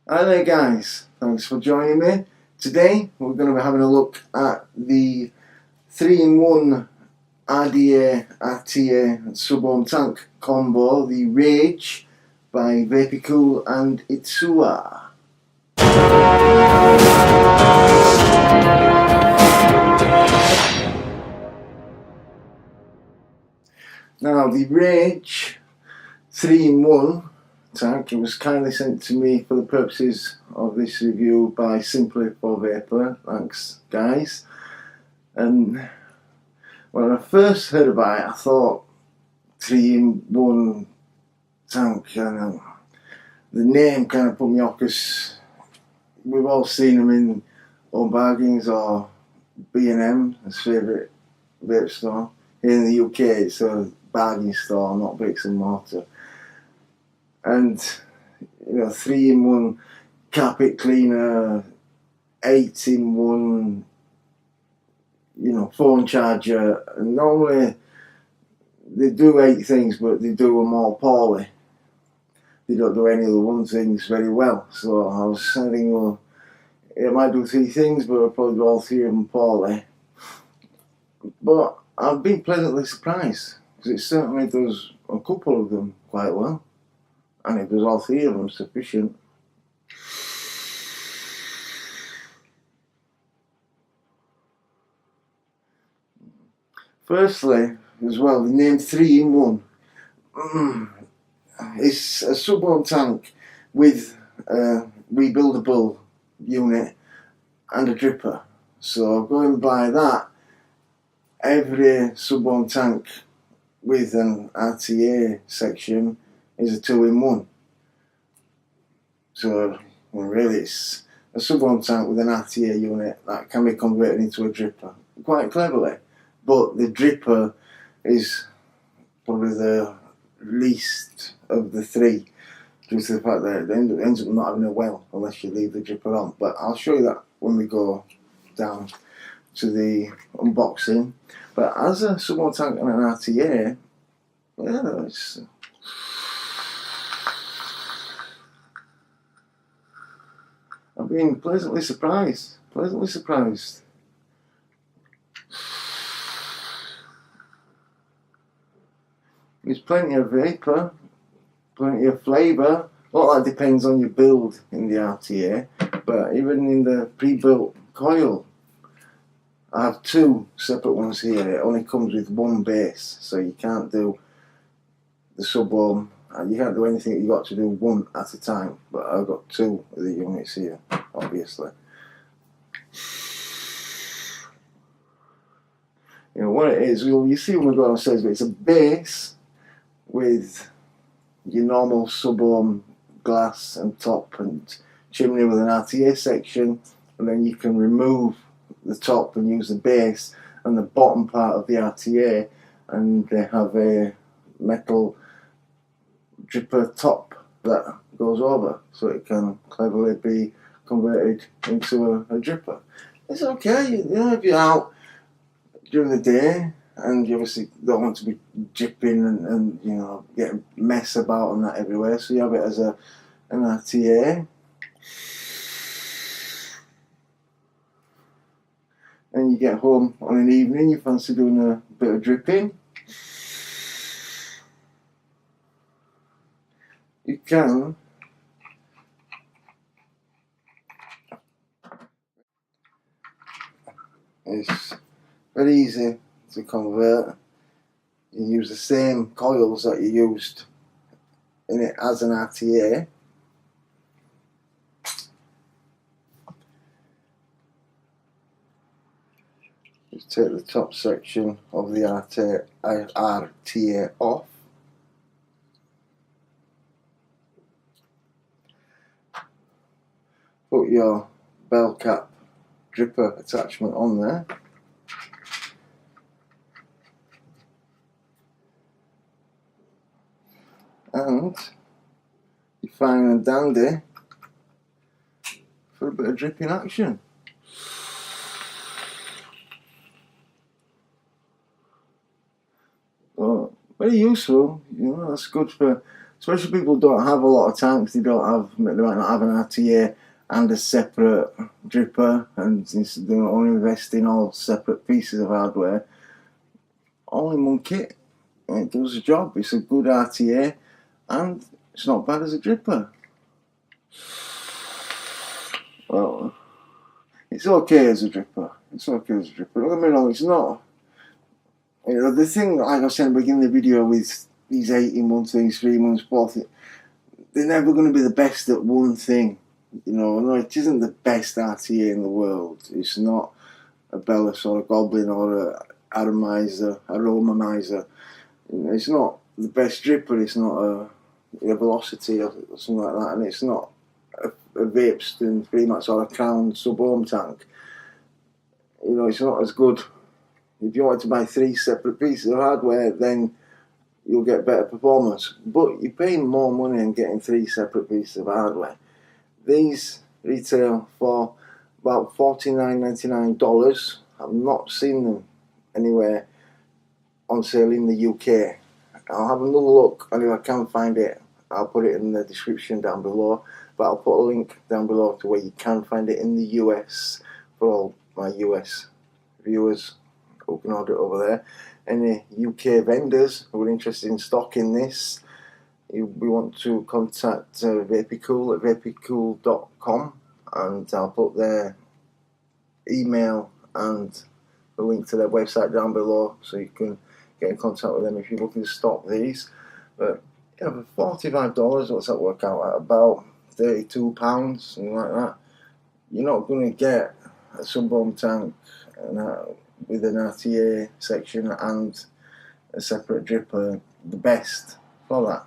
Hi there guys, thanks for joining me. Today we're going to be having a look at the 3-in-1 RDA RTA Subtank Combo, the Rage by Vapeykool and Itsua. Now the Rage 3-in-1 tank, it was kindly sent to me for the purposes of this review by Simply for Vapor. Thanks guys. And when I first heard about it, I thought 3-in-1 tank, and the name kind of put me off because we've all seen them in Home Bargains or B&M, his favourite vape store. Here in the UK it's a bargain store, not bricks and mortar. And 3-in-1 carpet cleaner, 8-in-1 phone charger, and normally they do 8 things but they do them all poorly. They don't do any of the one things very well, so I was thinking, well, it might do 3 things but I'll probably do all 3 of them poorly. But I've been pleasantly surprised because it certainly does a couple of them quite well, and it does all 3 of them sufficient. Firstly, as well, the name 3-in-1. It's a sub-1 tank with a rebuildable unit and a dripper. So going by that, every sub-1 tank with an RTA section is a 2-in-1. So really it's a sub-1 tank with an RTA unit that can be converted into a dripper quite cleverly. But the dripper is probably the least of the 3 due to the fact that it ends up not having a well unless you leave the dripper on. But I'll show you that when we go down to the unboxing. But as a sub-1 tank and an RTA, yeah, it's I've been pleasantly surprised. There's plenty of vapour, plenty of flavour. Well, that depends on your build in the RTA, but even in the pre-built coil, I have 2 separate ones here. It only comes with 1 base, so you can't do the sub-ohm, and you can't do anything. You've got to do 1 at a time, but I've got 2 of the units here, obviously. What it is, you see when we go downstairs, but it's a base with your normal sub-ohm glass and top and chimney with an RTA section, and then you can remove the top and use the base and the bottom part of the RTA, and they have a metal dripper top that goes over, so it can cleverly be converted into a dripper. It's okay, if you're out during the day and you obviously don't want to be dripping and get mess about and that everywhere, so you have it as an RTA. And you get home on an evening, you fancy doing a bit of dripping, you can. It's very easy to convert. You use the same coils that you used in it as an RTA. Just take the top section of the RTA off. Put your bell cap dripper attachment on there. And you're fine and dandy for a bit of dripping action. Well, very useful, that's good for especially people who don't have a lot of tanks. They might not have an RTA and a separate dripper, and they only invest in all separate pieces of hardware. All in one kit, and it does the job. It's a good RTA, and it's not bad as a dripper. Well, it's okay as a dripper. It's okay as a dripper. Don't get me wrong, it's not. You know, the thing, like I said at the beginning of the video, with these 18 months things, 3 months, 4 things, they're never going to be the best at one thing. You know, no, it isn't the best RTA in the world. It's not a Bellis or a Goblin or a Aromamizer. You know, it's not the best dripper. It's not a Velocity or something like that, and it's not a Vapeston Freemax or a Crown sub-ohm tank. You know, it's not as good. If you want to buy 3 separate pieces of hardware, then you'll get better performance. But you're paying more money and getting 3 separate pieces of hardware. These retail for about $49.99. I've not seen them anywhere on sale in the UK. I'll have another look, and if I can find it, I'll put it in the description down below. But I'll put a link down below to where you can find it in the US for all my US viewers who can order it over there. Any UK vendors who are interested in stocking this, we want to contact vapeykool at vapeykool.com, and I'll put their email and the link to their website down below, so you can get in contact with them if you're looking to stock these. But you know, for $45, what's that work out at? About £32, something like that. You're not going to get a sub-ohm tank with an RTA section and a separate dripper the best for that.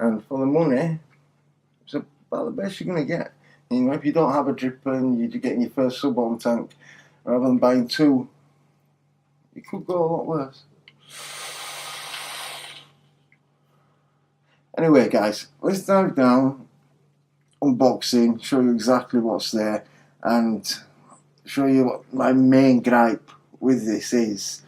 And for the money, it's about the best you're going to get. You know, if you don't have a dripper and you're getting your first sub-ohm tank, rather than buying 2, it could go a lot worse. Anyway, guys, let's dive down, unboxing, show you exactly what's there, and show you what my main gripe with this is.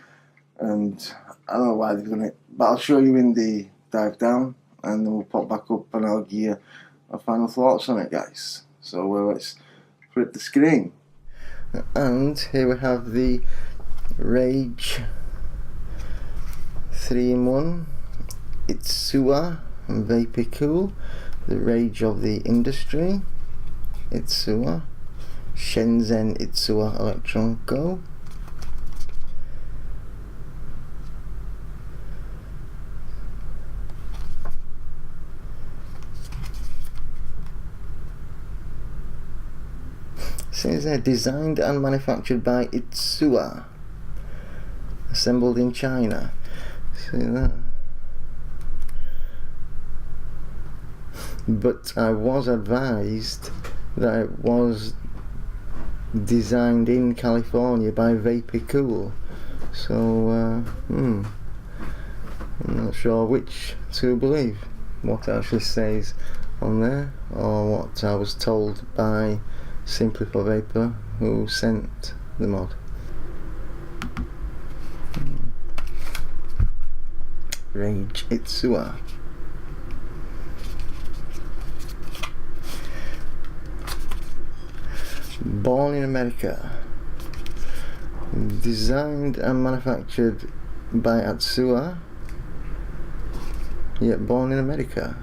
And I don't know why they've done it, but I'll show you in the dive down, and then we'll pop back up and I'll give you my final thoughts on it, guys. So let's flip the screen. And here we have the Rage 3-in-1 Itsuwa and vapeykool, the Rage of the industry. Itsuwa, Shenzhen Itsuwa Electron Go. Says they're designed and manufactured by Itsuwa, assembled in China. See that? But I was advised that it was designed in California by vapeykool. So I'm not sure which to believe, what it actually says on there, or what I was told by Simply for Vapor, who sent the mod. Rage Itsuwa. Born in America. Designed and manufactured by Itsuwa, yet born in America.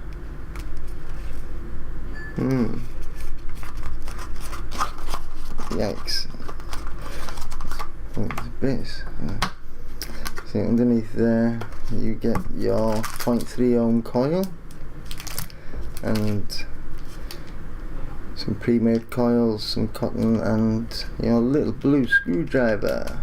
Yikes. Bits. See, underneath there you get your 0.3 ohm coil and some pre-made coils, some cotton, and your little blue screwdriver.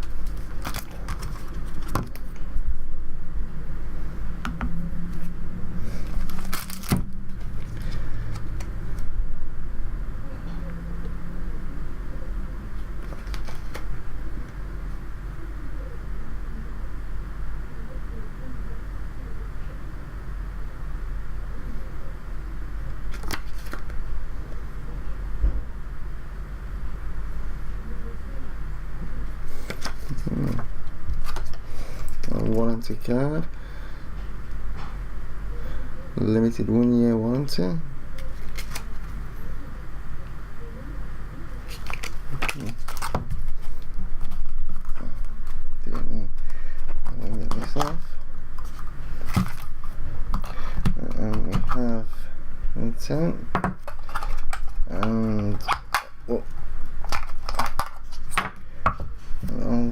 A warranty card, limited 1-year warranty. I'll get this off. And we have the tank and all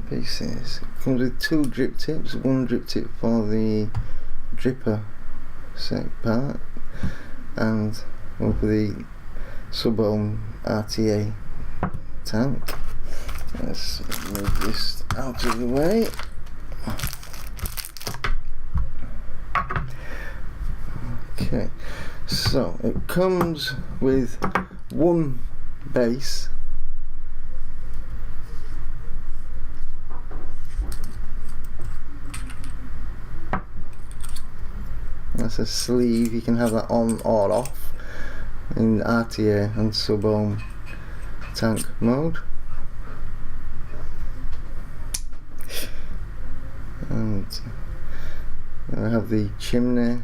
pieces. It comes with 2 drip tips, one drip tip for the dripper sec part and one for the sub-ohm RTA tank. Let's move this out of the way. Okay, so it comes with one base, that's a sleeve. You can have that on or off in RTA and sub-ohm tank mode. And I have the chimney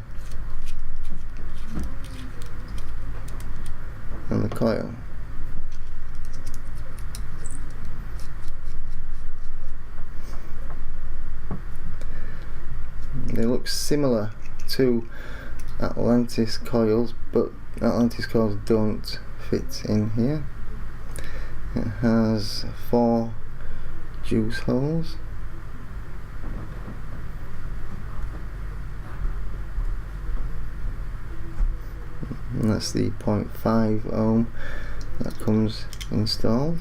and the coil. They look similar to Atlantis coils, but Atlantis coils don't fit in here. It has 4 juice holes. And that's the 0.5 ohm that comes installed.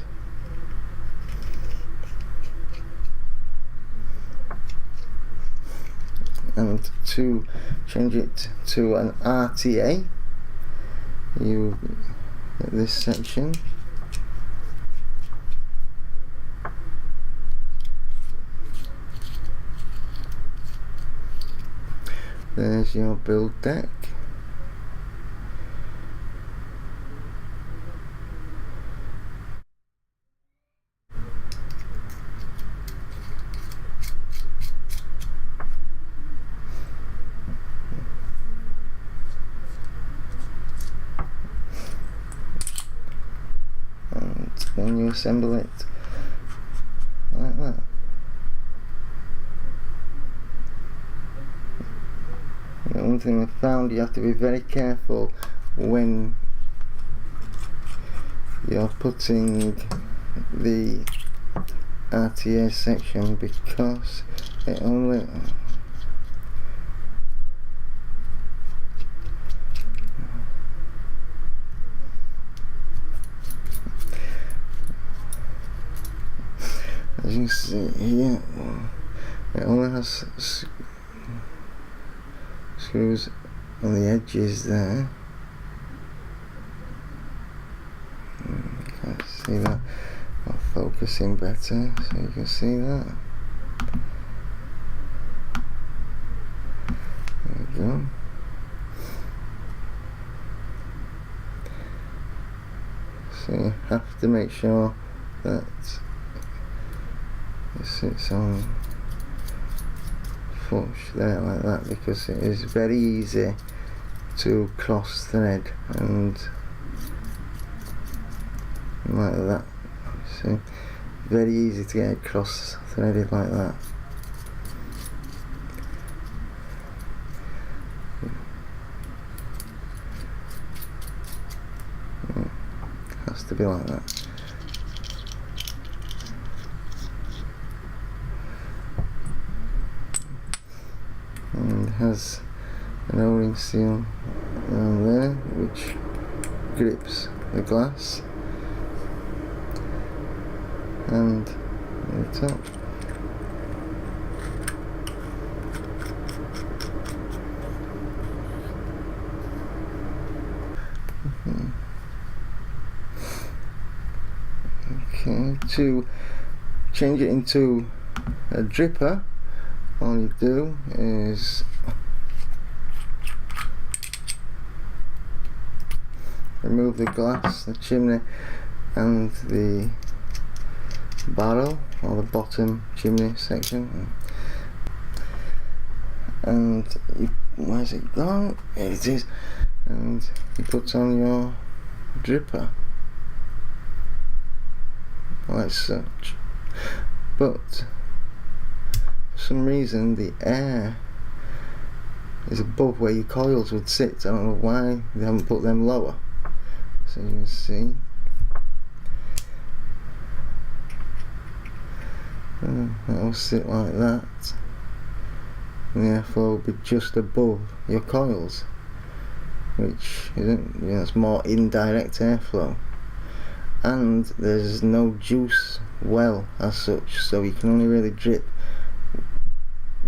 And to change it to an RTA, you get this section. There's your build deck. And then you assemble it like that. The one thing I found, you have to be very careful when you're putting the RTA section, because it only as you can see here, it only has screws on the edges there. Can't see that. I'll focus in better so you can see that. There we go. So you have to make sure that it sits on flush there like that, because it is very easy to cross thread and like that. See, very easy to get it cross threaded like that. It has to be like that. And it has an O-ring seal around there which grips the glass, and the top. Okay, to change it into a dripper, all you do is remove the glass, the chimney and the barrel, or the bottom chimney section, and where's it gone? Here it is. And you put on your dripper like such, but for some reason the air is above where your coils would sit. I don't know why they haven't put them lower. So you can see that'll sit like that, and the airflow will be just above your coils, which isn't, it's more indirect airflow, and there's no juice well as such, so you can only really drip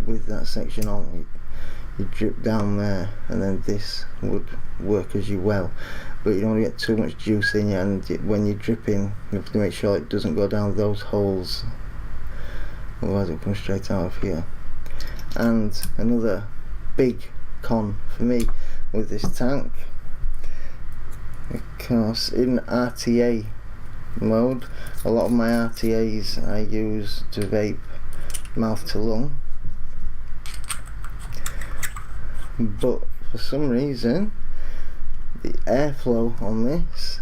with that section on. You drip down there, and then this would work as your well, but you don't want to get too much juice in you, and when you're dripping you have to make sure it doesn't go down those holes, otherwise it'll come straight out of here. And another big con for me with this tank, because in RTA mode, a lot of my RTAs I use to vape mouth to lung, but for some reason the airflow on this,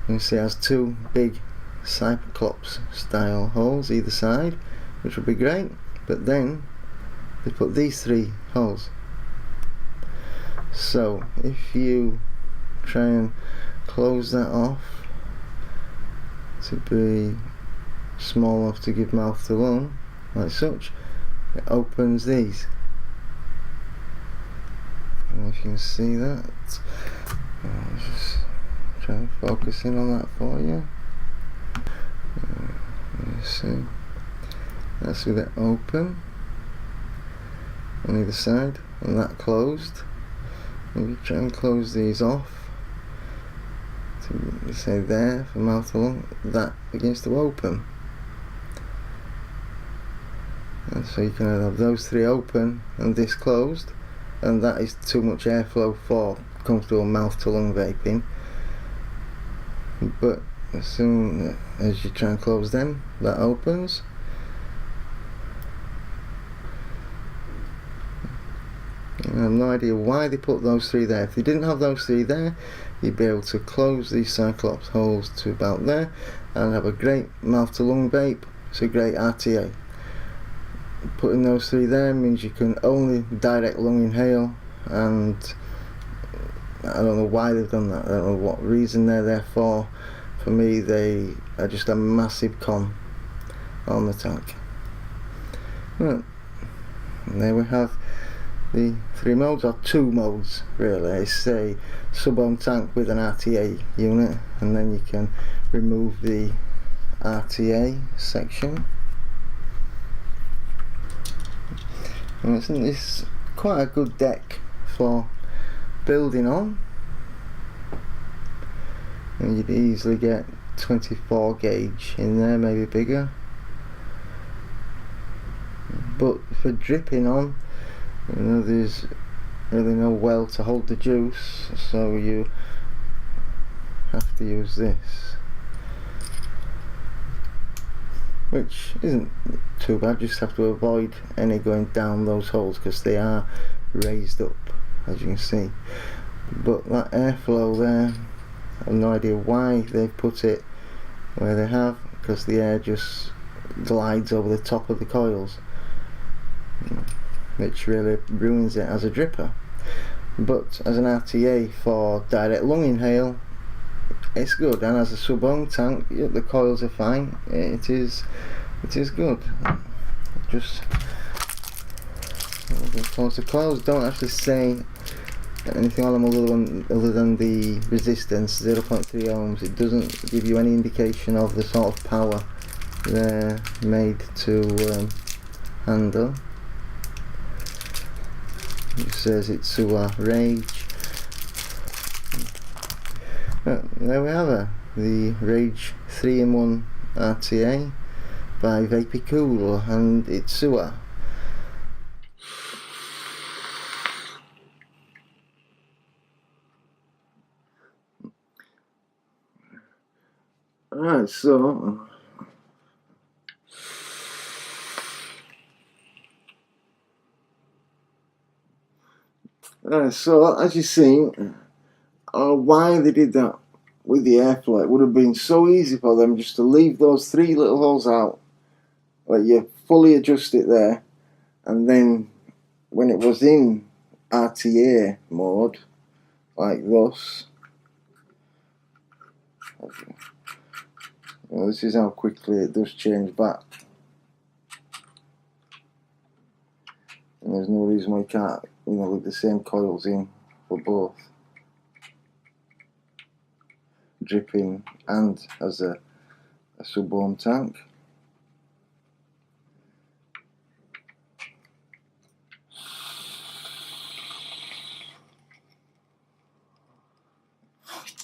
you can see, has two big Cyclops style holes either side, which would be great, but then they put these three holes. So if you try and close that off to be small enough to give mouth to lung like such, it opens these. And if you can see that, I'll just try and focus in on that for you. You see, that's with it open on either side, and that closed. If you try and close these off to say there for mouth to lung, that begins to open. And so you can either have those three open and this closed, and that is too much airflow for comfortable mouth to lung vaping. But as soon as you try and close them, that opens. I have no idea why they put those three there. If they didn't have those three there, you'd be able to close these Cyclops holes to about there and have a great mouth to lung vape. It's a great RTA. Putting those three there means you can only direct lung inhale, and I don't know why they've done that. I don't know what reason they're there for. For me, they are just a massive con on the tank. Right, and there we have the three modes, or two modes really. It's a sub-ohm tank with an RTA unit, and then you can remove the RTA section. And it's quite a good deck for building on, and you'd easily get 24 gauge in there, maybe bigger. But for dripping on, there's really no well to hold the juice, so you have to use this, which isn't too bad. Just have to avoid any going down those holes because they are raised up, as you can see. But that airflow there, I have no idea why they've put it where they have, because the air just glides over the top of the coils, which really ruins it as a dripper. But as an RTA for direct lung inhale, it's good, and as a sub-ohm tank, the coils are fine. It is good. Just the coils don't actually say anything on them other than the resistance, 0.3 ohms. It doesn't give you any indication of the sort of power they're made to handle. It says it's Rage. There we have it, the Rage 3-in-1 RTA by vapeykool, and it's sewer. Alright, so So as you've seen, I don't know why they did that with the airflow. It would have been so easy for them just to leave those 3 little holes out, let you fully adjust it there, and then when it was in RTA mode, like this, this is how quickly it does change back. And there's no reason why you can't, leave the same coils in for both dripping and as a sub-ohm tank.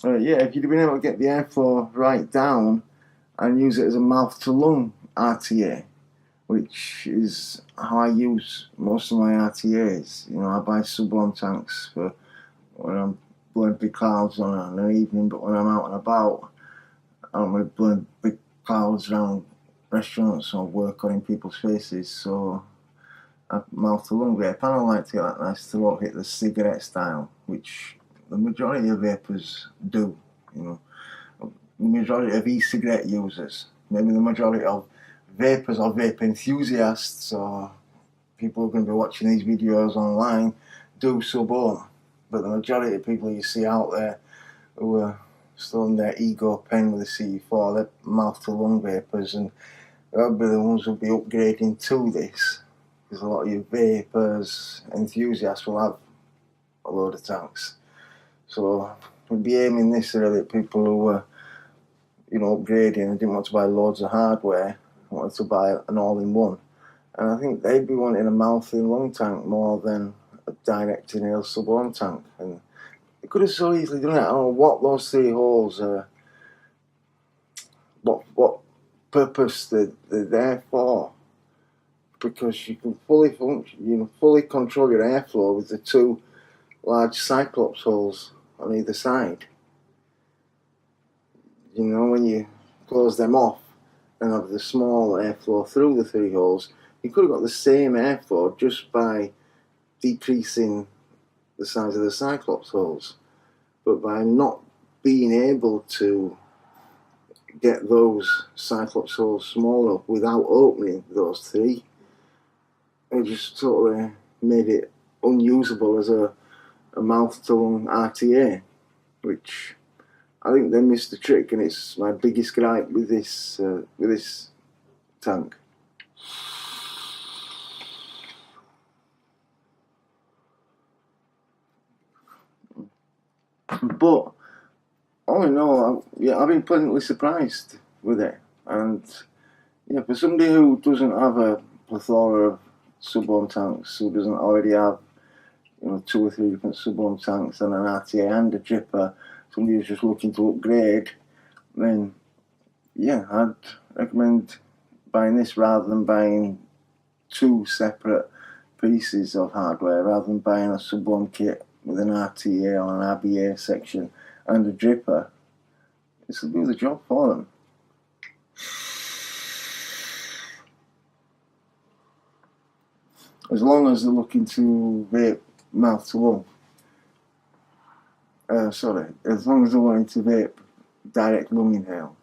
Yeah, if you'd been able to get the airflow right down and use it as a mouth to lung RTA, which is how I use most of my RTAs. I buy sub-ohm tanks for when I'm blowing big clouds on an evening, but when I'm out and about, I don't want to blow big clouds around restaurants or work on in people's faces, so I mouth to lung vape. I don't like to get that nice throat hit, the cigarette style, which the majority of vapers do. The majority of e-cigarette users, maybe the majority of vapers or vape enthusiasts or people who are going to be watching these videos online do sub-ohm, but the majority of people you see out there who are still in their ego pen with the CE4, they're mouth to lung vapers, and they'll be the ones who'll be upgrading to this, because a lot of you vapers enthusiasts will have a load of tanks. So we'll be aiming this really at people who were upgrading and didn't want to buy loads of hardware, wanted to buy an all-in-one, and I think they'd be wanting a mouth and lung tank more than a direct inhale sub-ohm tank. And they could have so easily done it. I don't know what those 3 holes are, what purpose they're there for, because you can fully function, fully control your airflow with the 2 large cyclops holes on either side. When you close them off and have the small airflow through the 3 holes, you could have got the same airflow just by decreasing the size of the cyclops holes. But by not being able to get those cyclops holes smaller without opening those 3, it just totally made it unusable as a mouth to lung RTA, which I think they missed the trick, and it's my biggest gripe with this tank. But all in all, I've been pleasantly surprised with it, and for somebody who doesn't have a plethora of sub-ohm tanks, who doesn't already have 2 or 3 different sub-ohm tanks and an RTA and a dripper, somebody who's just looking to upgrade, then I'd recommend buying this rather than buying 2 separate pieces of hardware, rather than buying a sub-ohm kit with an RTA or an RDA section and a dripper. This will do the job for them. As long as they're looking to vape mouth to lung. As long as they're wanting to vape direct lung inhale.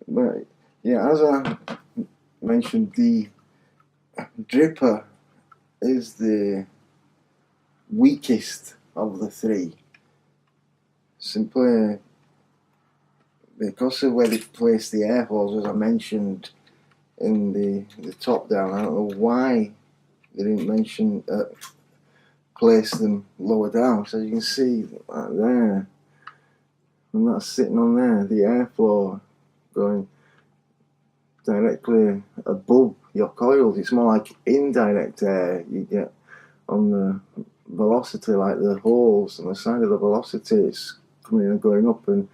But as I mentioned, the dripper is the weakest of the 3, simply because of where they placed the air holes, as I mentioned in the top down. I don't know why they didn't mention place them lower down. So you can see right there, and that's sitting on there, the airflow going directly above your coils. It's more like indirect air you get on the velocity, like the holes on the side of the velocity. It's coming and going up and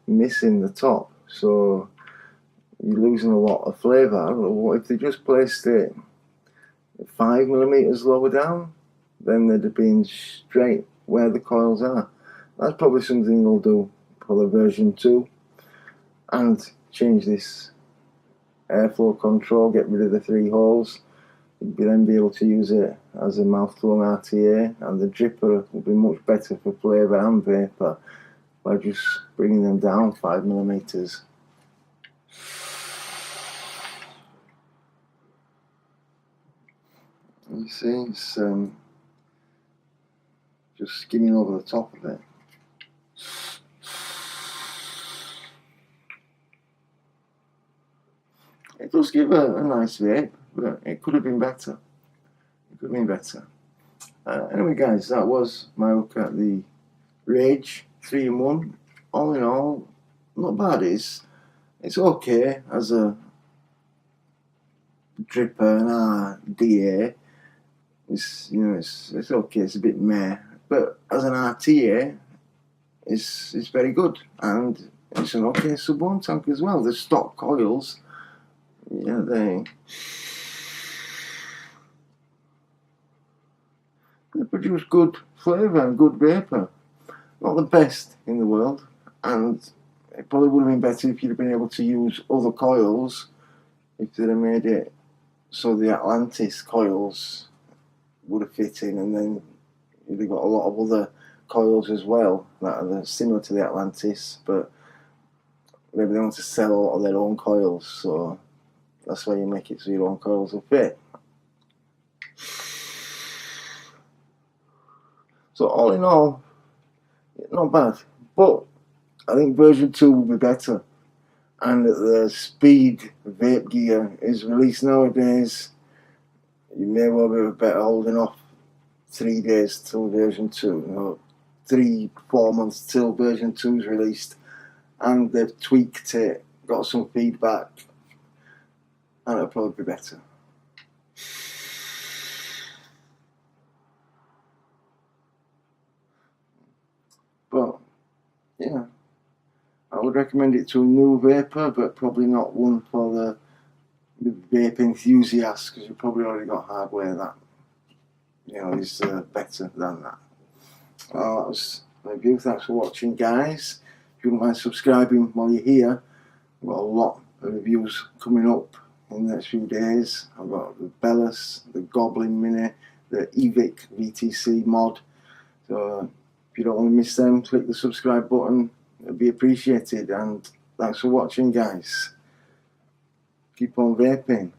missing the top, so you're losing a lot of flavour. I don't know, what if they just placed it 5mm lower down, then they'd have been straight where the coils are. That's probably something they'll do for the version 2 and change this airflow control, get rid of the 3 holes. You'll then be able to use it as a mouth-blown RTA, and the dripper will be much better for flavour and vapour by just bringing them down 5mm. You see, it's just skimming over the top of it. It does give a nice vape, but it could have been better. It could have been better. Anyway guys, that was my look at the Rage 3-in-1. All in all, not bad. It's okay as a dripper and RDA. It's, you know, it's okay. It's a bit meh, but as an RTA, it's very good, and it's an okay sub-1 tank as well. The stock coils, yeah, they produce good flavour and good vapour. Not the best in the world, and it probably would have been better if you'd have been able to use other coils, if they'd have made it so the Atlantis coils would have fit in, and then you'd have got a lot of other coils as well that are similar to the Atlantis, but maybe they want to sell a lot of their own coils, so that's why you make it so your own coils will fit. So all in all, not bad, but I think version 2 will be better, and the speed vape gear is released nowadays. You may well be better holding off 3 days till version 2, you know, 3-4 months till version 2 is released, and they've tweaked it, got some feedback, and it'll probably be better. But yeah, I would recommend it to a new vapor, but probably not one for the vape enthusiasts, because you've probably already got hardware that, you know, is better than that. Well, that was my review. Thanks for watching, guys. If you wouldn't mind subscribing while you're here, I've got a lot of reviews coming up in the next few days. I've got the Bellis, the Goblin Mini, the e-cig VTC mod. So if you don't want to miss them, click the subscribe button. It'll be appreciated. And thanks for watching, guys. Keep on vaping.